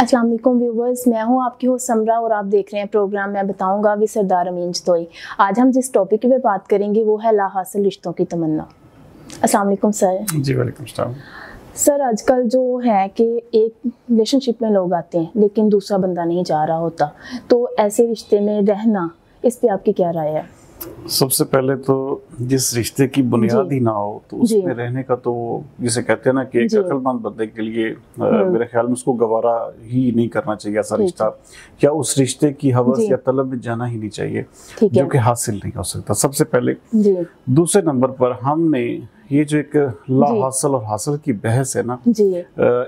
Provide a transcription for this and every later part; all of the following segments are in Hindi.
अस्सलाम वालेकुम व्यूवर्स, मैं हूं आपकी होस्ट समरा और आप देख रहे हैं प्रोग्राम मैं बताऊंगा विद सरदार अमीन जतोई। आज हम जिस टॉपिक पे बात करेंगे वो है लाहासिल रिश्तों की तमन्ना। अस्सलाम वालेकुम सर। जी वालेकुम सलाम। सर आजकल जो है कि एक रिलेशनशिप में लोग आते हैं लेकिन दूसरा बंदा नहीं जा रहा होता, तो ऐसे रिश्ते में रहना, इस पे आपकी क्या राय है? सबसे पहले तो जिस रिश्ते की बुनियाद ही ना हो तो उसमें रहने का तो जिसे कहते हैं ना कि एक अक्लमंद बंदे के लिए मेरे ख्याल में उसको गवारा ही नहीं करना चाहिए ऐसा रिश्ता, या उस रिश्ते की हवस या तलब में जाना ही नहीं चाहिए जो कि हासिल नहीं हो सकता, सबसे पहले। दूसरे नंबर पर हमने ये जो एक लाहासिल और हासिल की बहस है ना,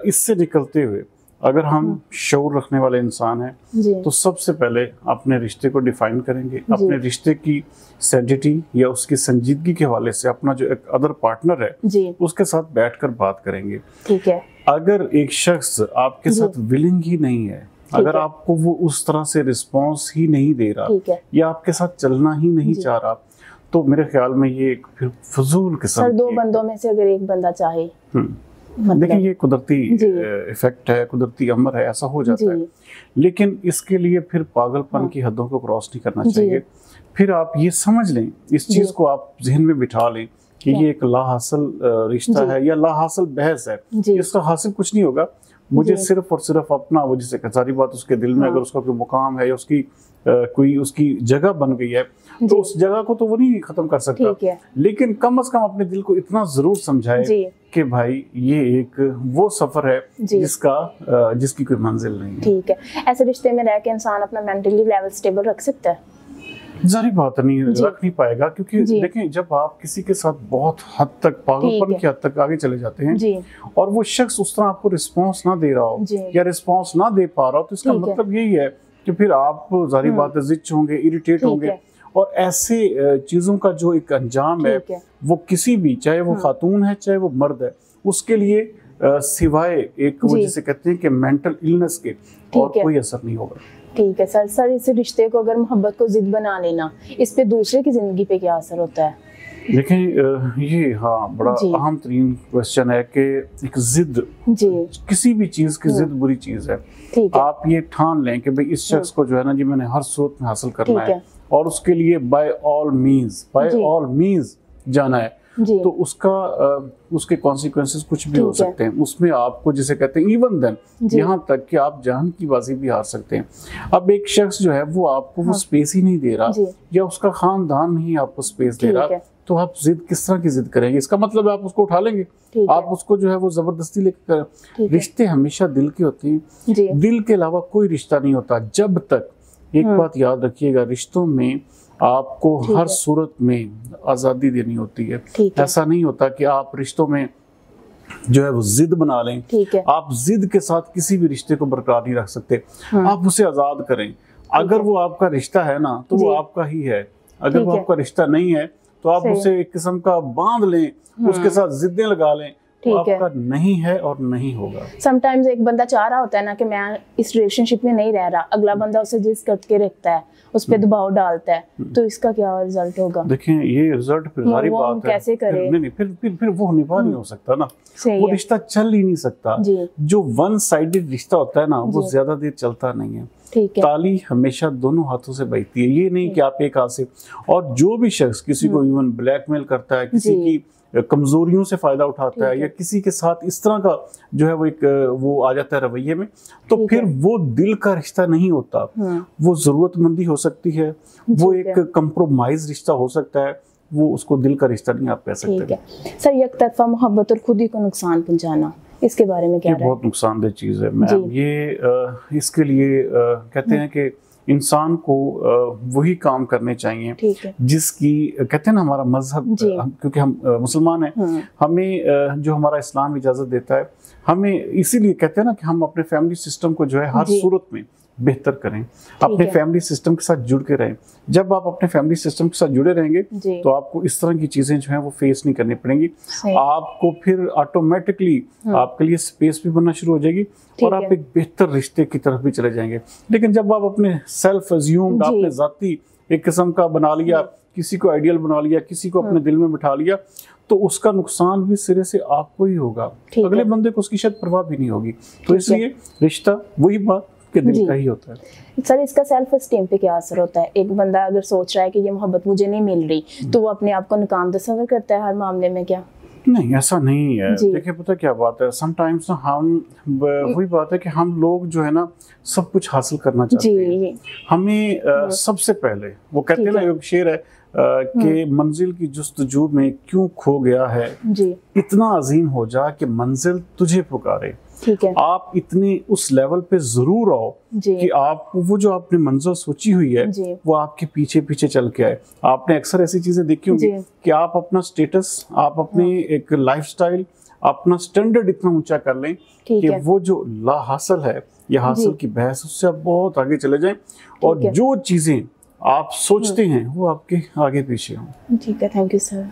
इससे निकलते हुए अगर हम शऊर रखने वाले इंसान हैं तो सबसे पहले अपने रिश्ते को डिफाइन करेंगे, अपने रिश्ते की सैंटिटी या उसकी संजीदगी के हवाले से अपना जो एक अदर पार्टनर है उसके साथ बैठकर बात करेंगे। ठीक है। अगर एक शख्स आपके साथ विलिंग ही नहीं है, अगर आपको वो उस तरह से रिस्पॉन्स ही नहीं दे रहा या आपके साथ चलना ही नहीं चाह रहा, तो मेरे ख्याल में ये एक फिर फजूल किस्म दो बंदों में से अगर एक बंदा चाहे, देखिए ये कुदरती इफेक्ट है, कुदरती अमर है, ऐसा हो जाता है। लेकिन इसके लिए फिर पागलपन की हदों को क्रॉस नहीं करना चाहिए। फिर आप ये समझ लें, इस चीज को आप जहन में बिठा लें कि ये एक लाहासिल रिश्ता है या लाहासिल बहस है। इसका हासिल कुछ नहीं होगा, मुझे सिर्फ और सिर्फ अपना, वो जिसे सारी बात उसके दिल में अगर उसका कोई मुकाम है या उसकी कोई उसकी जगह बन गई है तो उस जगह को तो वो नहीं खत्म कर सकता, लेकिन कम से कम अपने दिल को इतना जरूर समझाए कि भाई ये एक वो सफर है जिसकी कोई मंजिल नहीं है। ठीक है। ऐसे रिश्ते में रह के इंसान अपना मेंटली लेवल स्टेबल रख सकता है? जारी बात नहीं, रख नहीं पाएगा, क्योंकि देखें जब आप किसी के साथ बहुत हद तक पागलपन की हद तक आगे चले जाते हैं और वो शख्स उस तरह आपको रिस्पॉन्स ना दे रहा हो या रिस्पॉन्स ना दे पा रहा हो, तो इसका मतलब यही है कि फिर आप जारी बात जिच होंगे, इरिटेट होंगे, और ऐसे चीजों का जो एक अंजाम है वो किसी भी, चाहे वो खातून है चाहे वो मर्द है, उसके लिए सिवाय एक वो जिसे कहते हैं कि मेंटल इलनेस के और कोई असर नहीं होगा। ठीक है सर। सर इस रिश्ते को अगर मोहब्बत को जिद बना लेना, इस पे दूसरे की जिंदगी पे क्या असर होता है? देखें ये बड़ा अहम तरीन क्वेश्चन है कि एक जिद, किसी भी चीज की जिद बुरी चीज है। आप ये ठान लें कि भाई इस शख्स को जो है ना जी मैंने हर सूरत में हासिल करना है और उसके लिए बाय ऑल मीन्स जाना है, तो उसके कॉन्सिक्वेंसेस कुछ भी हो सकते हैं। उसमें आपको जिसे कहते हैं इवन देन, यहाँ तक कि आप जान की बाजी भी हार सकते हैं। अब एक शख्स जो है वो आपको वो स्पेस ही नहीं दे रहा या उसका खानदान नहीं आपको स्पेस दे रहा, तो आप जिद किस तरह की जिद करेंगे? इसका मतलब आप उसको उठा लेंगे, आप उसको जो है वो जबरदस्ती लेकर। रिश्ते हमेशा दिल के होते हैं, दिल के अलावा कोई रिश्ता नहीं होता। जब तक, एक बात याद रखिएगा, रिश्तों में आपको हर सूरत में आज़ादी देनी होती है। ऐसा नहीं होता कि आप रिश्तों में जो है वो जिद बना लें। आप जिद के साथ किसी भी रिश्ते को बरकरार नहीं रख सकते, आप उसे आज़ाद करें। अगर वो आपका रिश्ता है ना तो वो आपका ही है, अगर वो आपका रिश्ता नहीं है तो आप उसे एक किस्म का बांध लें, उसके साथ जिद्दें लगा लें, तो आपका नहीं है और नहीं होगा। समटाइम्स एक बंदा चाह रहा होता है ना कि मैं इस रिलेशनशिप में नहीं रह रहा, अगला बंदा उसे जिद करके रखता है, उस पे दबाव डालता है, तो इसका क्या रिजल्ट होगा? देखें ये रिजल्ट फिर सारी बात है, कैसे करे? नहीं फिर वो निभा नहीं हो सकता ना, वो रिश्ता चल ही नहीं सकता। जो वन साइडेड रिश्ता होता है ना वो ज्यादा देर चलता नहीं है। ताली हमेशा दोनों हाथों से बजती है, ये नहीं कि आप एक हाथ से। और जो भी शख्स किसी को इवन ब्लैकमेल करता है, किसी की कमजोरियों से फायदा उठाता है या किसी के साथ इस तरह का जो है वो आ जाता है रवैये में, तो फिर वो दिल का रिश्ता नहीं होता, वो जरूरतमंदी हो सकती है, वो एक कंप्रोमाइज रिश्ता हो सकता है, वो उसको दिल का रिश्ता नहीं आप कह सकते। सर एक तरफा मोहब्बत और खुद ही को नुकसान पहुंचाना, इसके बारे में क्या राय है? बहुत नुकसानदेह चीज है मैम ये। इसके लिए कहते हैं कि इंसान को वही काम करने चाहिए जिसकी, कहते हैं ना हमारा मजहब, क्योंकि हम मुसलमान हैं, हमें जो हमारा इस्लाम इजाजत देता है, हमें इसीलिए कहते हैं ना कि हम अपने फैमिली सिस्टम को जो है हर सूरत में बेहतर करें, अपने फैमिली सिस्टम के साथ जुड़ के रहें। जब आप अपने फैमिली सिस्टम के साथ जुड़े रहेंगे तो आपको इस तरह की चीजें जो है वो फेस नहीं करनी पड़ेंगी, आपको फिर ऑटोमेटिकली आपके लिए स्पेस भी बनना शुरू हो जाएगी और आप एक बेहतर रिश्ते की तरफ भी चले जाएंगे। लेकिन जब आप अपने सेल्फ अज्यूम्ड, आपने जाती एक किस्म का बना लिया, किसी को आइडियल बना लिया, किसी को अपने दिल में बिठा लिया, तो उसका नुकसान भी सिरे से आपको ही होगा, अगले बंदे को उसकी शायद परवाह भी नहीं होगी। तो इसलिए रिश्ता वही बात के दिल का ही होता है। सर इसका सेल्फ एस्टीम पे क्या असर होता है? एक बंदा अगर सोच रहा है कि ये मोहब्बत मुझे नहीं मिल रही, तो वो अपने आप को नाकाम तस्वर करता है हर मामले में क्या? नहीं, ऐसा नहीं है। देखिए पता क्या बात है, समटाइम्स ना हम वही बात है कि हम लोग जो है ना सब कुछ हासिल करना चाहते हैं। हमें सबसे पहले वो कहते हैं ना, एक शेर है कि मंजिल की जुस्तजू में क्यों खो गया है, इतना अजीम हो जा कि मंजिल तुझे पुकारे। ठीक है, आप इतने उस लेवल पे जरूर आओ कि आप वो जो आपने मंजिल सोची हुई है वो आपके पीछे पीछे चल के आए। आपने अक्सर ऐसी चीजें देखी होंगी कि आप अपना स्टेटस, आप अपनी एक लाइफस्टाइल, अपना स्टैंडर्ड इतना ऊंचा कर लें कि वो जो ला हासिल है या हासिल की बहस, उससे आप बहुत आगे चले जाएं और जो चीजें आप सोचते हैं वो आपके आगे पीछे हों। ठीक है, थैंक यू सर।